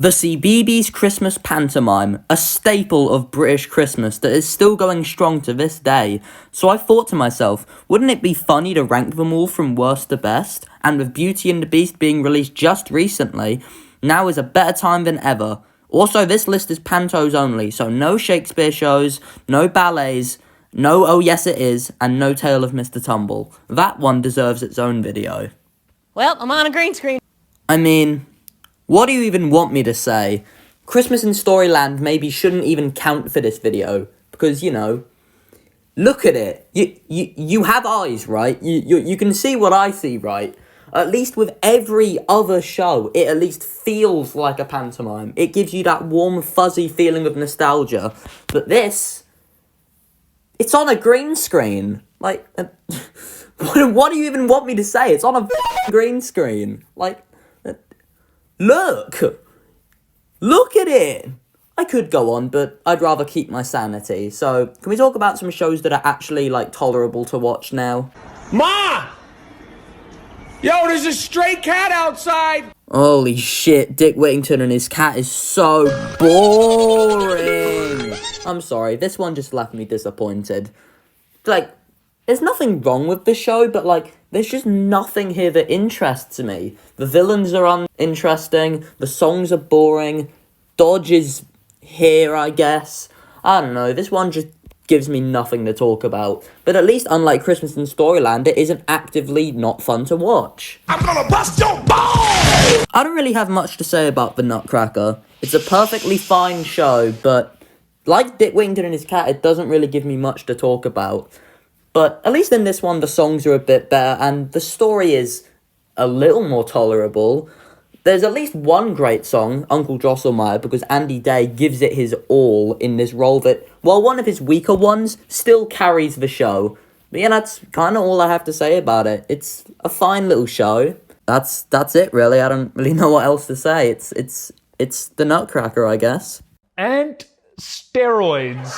The CBeebies Christmas pantomime, a staple of British Christmas that is still going strong to this day. So I thought to myself, wouldn't it be funny to rank them all from worst to best? And with Beauty and the Beast being released just recently, now is a better time than ever. Also, this list is pantos only, so no Shakespeare shows, no ballets, no Oh Yes It Is, and no Tale of Mr. Tumble. That one deserves its own video. Well, I'm on a green screen. I mean, what do you even want me to say? Christmas in Storyland maybe shouldn't even count for this video, because, you know, look at it. You have eyes, right? You can see what I see, right? At least with every other show, it at least feels like a pantomime. It gives you that warm, fuzzy feeling of nostalgia. But this, it's on a green screen. Like, what do you even want me to say? It's on a green screen. Like, look at it. I could go on, but I'd rather keep my sanity. So, can we talk about some shows that are actually, like, tolerable to watch now? Ma! Yo, there's a stray cat outside! Holy shit, Dick Whittington and his cat is so boring. I'm sorry, this one just left me disappointed. Like, there's nothing wrong with the show, but, like, there's just nothing here that interests me. The villains are uninteresting, the songs are boring, Dodge is here, I guess. I don't know, this one just gives me nothing to talk about. But at least, unlike Christmas in Storyland, it isn't actively not fun to watch. I'm gonna bust your balls! I don't really have much to say about the Nutcracker. It's a perfectly fine show, but like Dick Whittington and his cat, it doesn't really give me much to talk about. But at least in this one, the songs are a bit better, and the story is a little more tolerable. There's at least one great song, Uncle Drosselmeyer, because Andy Day gives it his all in this role that, while one of his weaker ones, still carries the show. But yeah, that's kind of all I have to say about it. It's a fine little show. That's it, really. I don't really know what else to say. It's the Nutcracker, I guess. And steroids.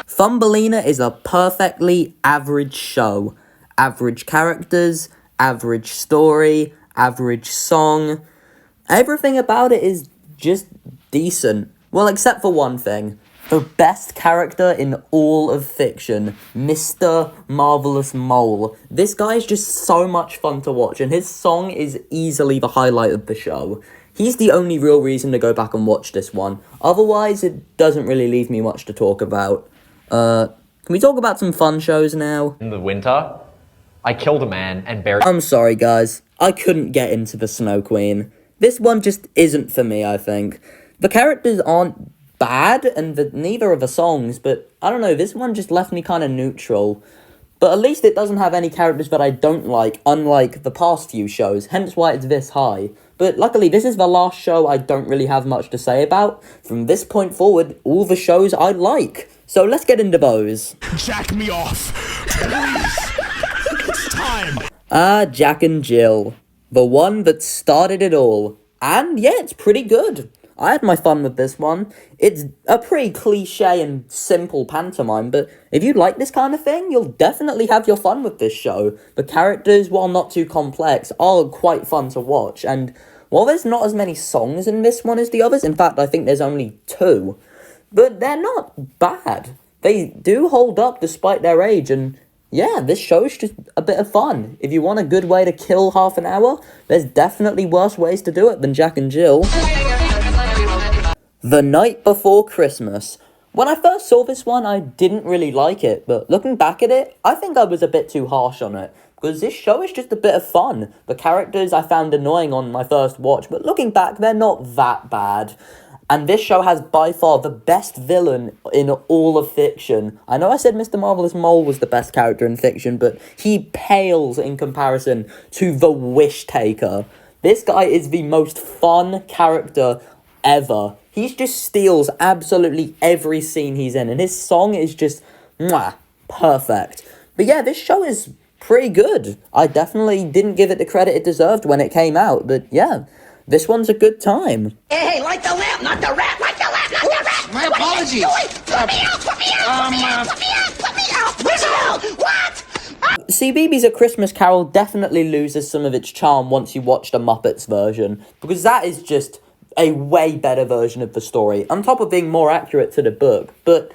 Thumbelina is a perfectly average show. Average characters, average story, average song. Everything about it is just decent. Well, except for one thing. The best character in all of fiction, Mr. Marvelous Mole. This guy is just so much fun to watch, and his song is easily the highlight of the show. He's the only real reason to go back and watch this one. Otherwise, it doesn't really leave me much to talk about. Can we talk about some fun shows now? In the winter, I killed a man and buried... I'm sorry, guys. I couldn't get into the Snow Queen. This one just isn't for me, I think. The characters aren't bad, and neither are the songs, but I don't know, this one just left me kind of neutral. But at least it doesn't have any characters that I don't like, unlike the past few shows, hence why it's this high. But luckily, this is the last show I don't really have much to say about. From this point forward, all the shows I like. So let's get into those. Jack me off, please. It's time. Jack and Jill. The one that started it all. And yeah, it's pretty good. I had my fun with this one. It's a pretty cliche and simple pantomime, but if you like this kind of thing, you'll definitely have your fun with this show. The characters, while not too complex, are quite fun to watch, and while there's not as many songs in this one as the others, in fact, I think there's only 2, but they're not bad. They do hold up despite their age, and yeah, this show's just a bit of fun. If you want a good way to kill half an hour, there's definitely worse ways to do it than Jack and Jill. The Night Before Christmas. When I first saw this one, I didn't really like it, but looking back at it, I think I was a bit too harsh on it, because this show is just a bit of fun. The characters I found annoying on my first watch, but looking back, they're not that bad. And this show has by far the best villain in all of fiction. I know I said Mr. Marvelous Mole was the best character in fiction, but he pales in comparison to the Wish Taker. This guy is the most fun character ever. He just steals absolutely every scene he's in, and his song is just, mwah, perfect. But yeah, this show is pretty good. I definitely didn't give it the credit it deserved when it came out, but yeah, this one's a good time. Hey, light the lamp, not the rat! Light the lamp, not the rat! My apologies. Put me out! Put me out! Put me out! Put me out! Put me out! Put me out! What? CBeebies A Christmas Carol definitely loses some of its charm once you watch the Muppets version, because that is just a way better version of the story, on top of being more accurate to the book. But,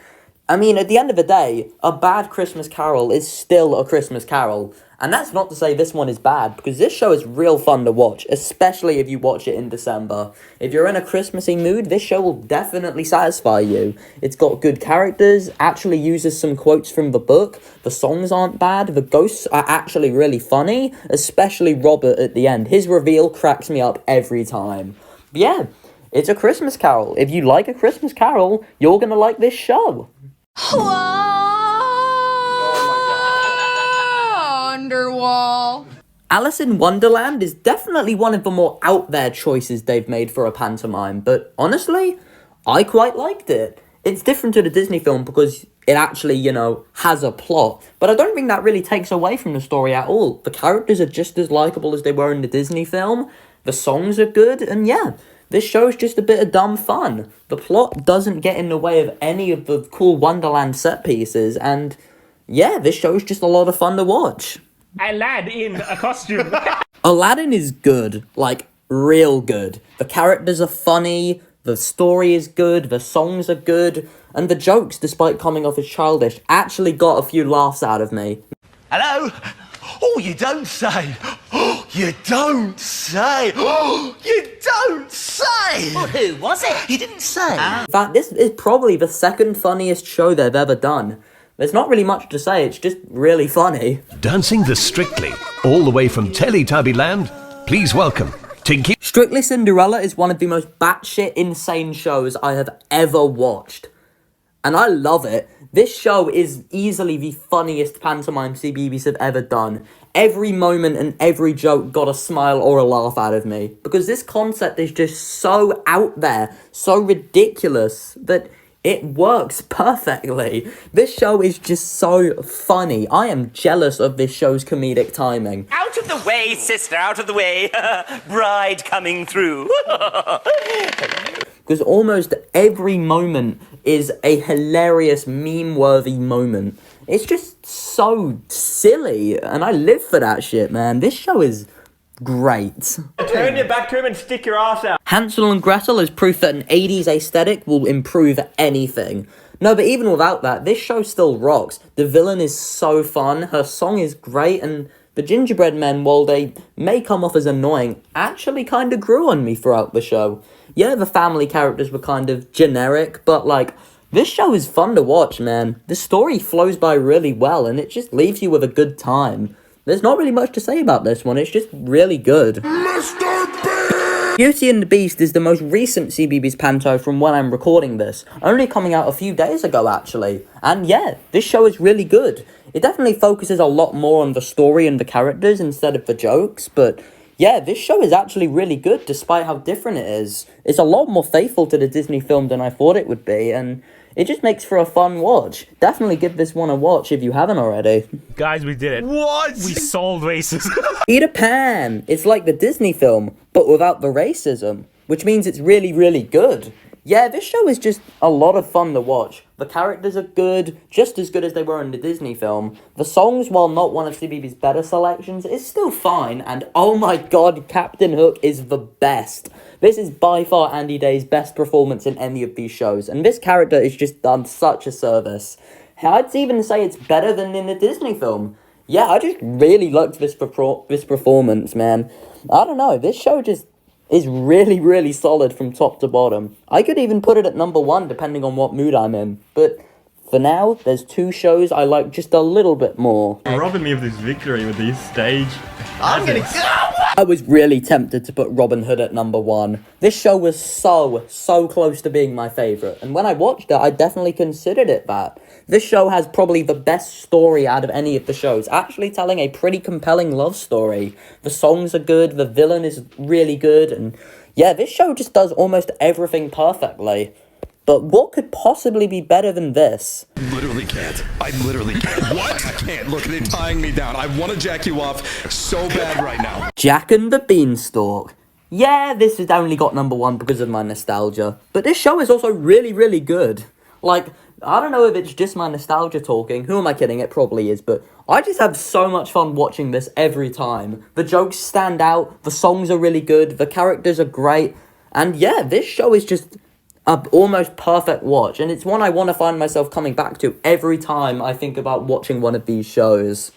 I mean, at the end of the day, a bad Christmas Carol is still a Christmas Carol. And that's not to say this one is bad, because this show is real fun to watch, especially if you watch it in December. If you're in a Christmassy mood, this show will definitely satisfy you. It's got good characters, actually uses some quotes from the book, the songs aren't bad, the ghosts are actually really funny, especially Robert at the end. His reveal cracks me up every time. But yeah, it's a Christmas Carol. If you like a Christmas Carol, you're gonna like this show. Wonderwall. Alice in Wonderland is definitely one of the more out there choices they've made for a pantomime, but honestly, I quite liked it. It's different to the Disney film because it actually, has a plot, but I don't think that really takes away from the story at all. The characters are just as likable as they were in the Disney film, the songs are good, and yeah, this show's just a bit of dumb fun. The plot doesn't get in the way of any of the cool Wonderland set pieces, and yeah, this show's just a lot of fun to watch. Aladdin, a costume. Aladdin is good, like, real good. The characters are funny, the story is good, the songs are good, and the jokes, despite coming off as childish, actually got a few laughs out of me. Hello? Oh, you don't say. Oh, you don't say. Oh, you don't say. Well, who was it? You didn't say. In fact, this is probably the second funniest show they've ever done. There's not really much to say, it's just really funny. Dancing the Strictly, all the way from Teletubbyland, please welcome Tinky. Strictly Cinderella is one of the most batshit insane shows I have ever watched. And I love it. This show is easily the funniest pantomime CBeebies have ever done. Every moment and every joke got a smile or a laugh out of me. Because this concept is just so out there, so ridiculous, that it works perfectly. This show is just so funny. I am jealous of this show's comedic timing. Out of the way, sister, out of the way. Bride coming through. Because almost every moment is a hilarious, meme-worthy moment. It's just so silly, and I live for that shit, man. This show is great. Turn your back to him and stick your ass out. Hansel and Gretel is proof that an 80s aesthetic will improve anything. No, but even without that, this show still rocks. The villain is so fun, her song is great, and the gingerbread men, while they may come off as annoying, actually kind of grew on me throughout the show. Yeah, the family characters were kind of generic, but this show is fun to watch, man. The story flows by really well, and it just leaves you with a good time. There's not really much to say about this one, it's just really good. Mr. Beast! Beauty and the Beast is the most recent CBeebies panto from when I'm recording this, only coming out a few days ago actually. And yeah, this show is really good. It definitely focuses a lot more on the story and the characters instead of the jokes, but yeah, this show is actually really good despite how different it is. It's a lot more faithful to the Disney film than I thought it would be, and it just makes for a fun watch. Definitely give this one a watch if you haven't already. Guys, we did it. What? We solved racism. Peter Pan! It's like the Disney film, but without the racism, which means it's really, really good. Yeah, this show is just a lot of fun to watch. The characters are good, just as good as they were in the Disney film. The songs, while not one of CBeebies' better selections, is still fine, and oh my god, Captain Hook is the best. This is by far Andy Day's best performance in any of these shows, and this character is just done such a service. I'd even say it's better than in the Disney film. Yeah, I just really liked this performance, man. I don't know, this show just is really, really solid from top to bottom. I could even put it at number 1 depending on what mood I'm in, but for now, there's 2 shows I like just a little bit more. You're robbing me of this victory with these stage. I'm gonna go. I was really tempted to put Robin Hood at number 1. This show was so close to being my favourite, and when I watched it, I definitely considered it that. This show has probably the best story out of any of the shows, actually telling a pretty compelling love story. The songs are good, the villain is really good, and yeah, this show just does almost everything perfectly. But what could possibly be better than this? Literally can't. I literally can't. What? I can't. Look, they're tying me down. I want to jack you off so bad right now. Jack and the Beanstalk. Yeah, this has only got number 1 because of my nostalgia. But this show is also really, really good. I don't know if it's just my nostalgia talking. Who am I kidding? It probably is. But I just have so much fun watching this every time. The jokes stand out. The songs are really good. The characters are great. And yeah, this show is just a almost perfect watch, and it's one I want to find myself coming back to every time I think about watching one of these shows.